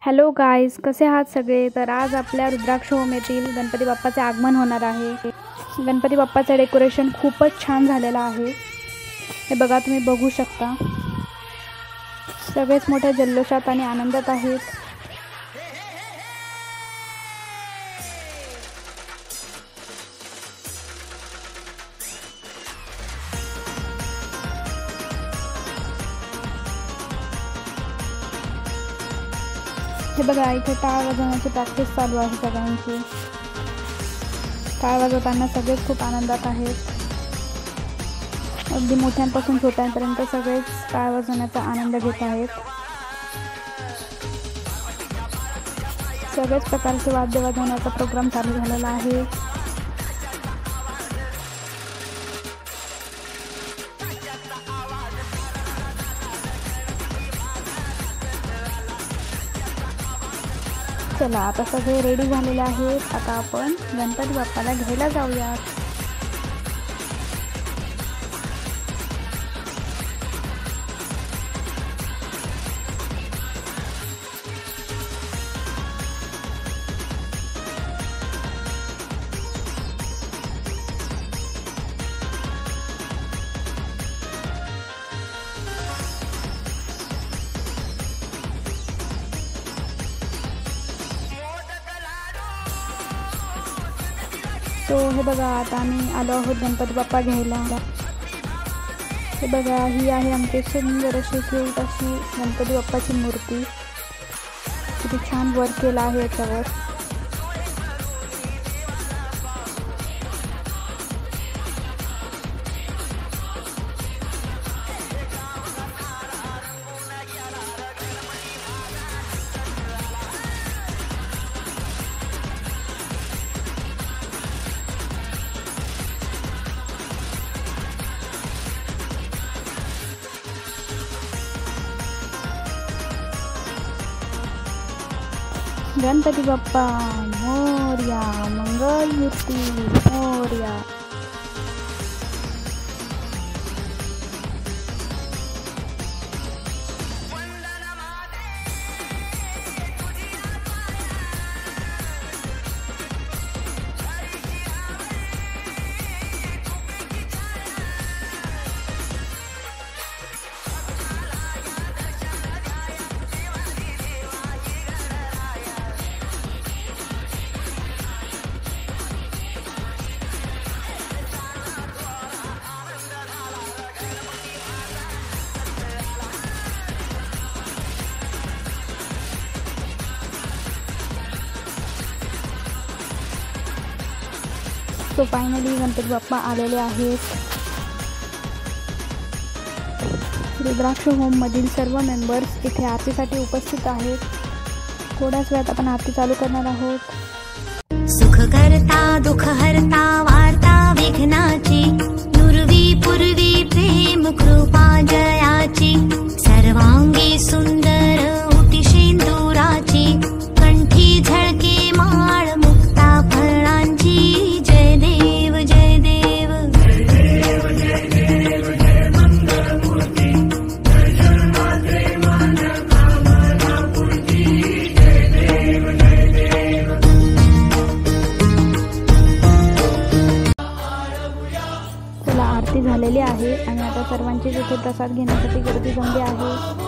Hello guys, कसे आहात सगळे? तर आज आपल्या रुद्राक्ष होम येथील गणपती बाप्पाचे आगमन होणार आहे। गणपती बाप्पाचे डेकोरेशन खूपच छान झालेलं आहे। हे बघा, तुम्ही बघू शकता। सगळेच मोठ्या जल्लोषात आणि आनंदात आहेत। हे बघा, इथे टाळ वाजवण्याची प्रॅक्टिस चालू आहे सगळ्यांची। टाळ वाजवताना सगळेच खूप आनंदात आहेत। अगदी मोठ्यांपासून छोट्यांपर्यंत सगळेच टाळ वाजवण्याचा आनंद घेत आहेत। सगळेच प्रकारचे वाद्य वाजवण्याचा प्रोग्राम चालू झालेला आहे। चला, आता सगळे रेडी झालेले आहेत। आता आपण गणपती बाप्पाला घ्यायला जाऊयात। तो हे बघा, आता आम्ही आलो आहोत गणपती बाप्पा घ्यायला। हे बघा, ही आहे आमची सुंदर अशी क्यूट अशी गणपती बाप्पाची मूर्ती। किती छान वर्क केलं आहे याच्यावर। गणपती बाप्पा मोरया, मंगल मूर्ती मोरया। तो फायनली गणपती बाप्पा आलेले आहेत। रुद्राक्ष होम मधील सर्व मेंबर्स इथे आरतीसाठी उपस्थित आहेत। थोड्याच वेळात आपण आरती चालू करणार आहोत। सुख करता दुःख हरता वार्ता विघ्नाची, नुरवी पूर्वी प्रेम कृपा जयाची, सर्वांगी सुंदर उटी शेंदुराची, कंठी झळके माळ मुक्ता फळांची। जय देव जय देव जय देव जय देव जय मंगल मूर्ती, जय जन्माद्री मान कामना पूर्ती। जय देव जय देव। चला, आरती झालेली आहे आणि आता सर्वांची तिथे प्रसाद घेण्यासाठी गर्दी जमली आहे।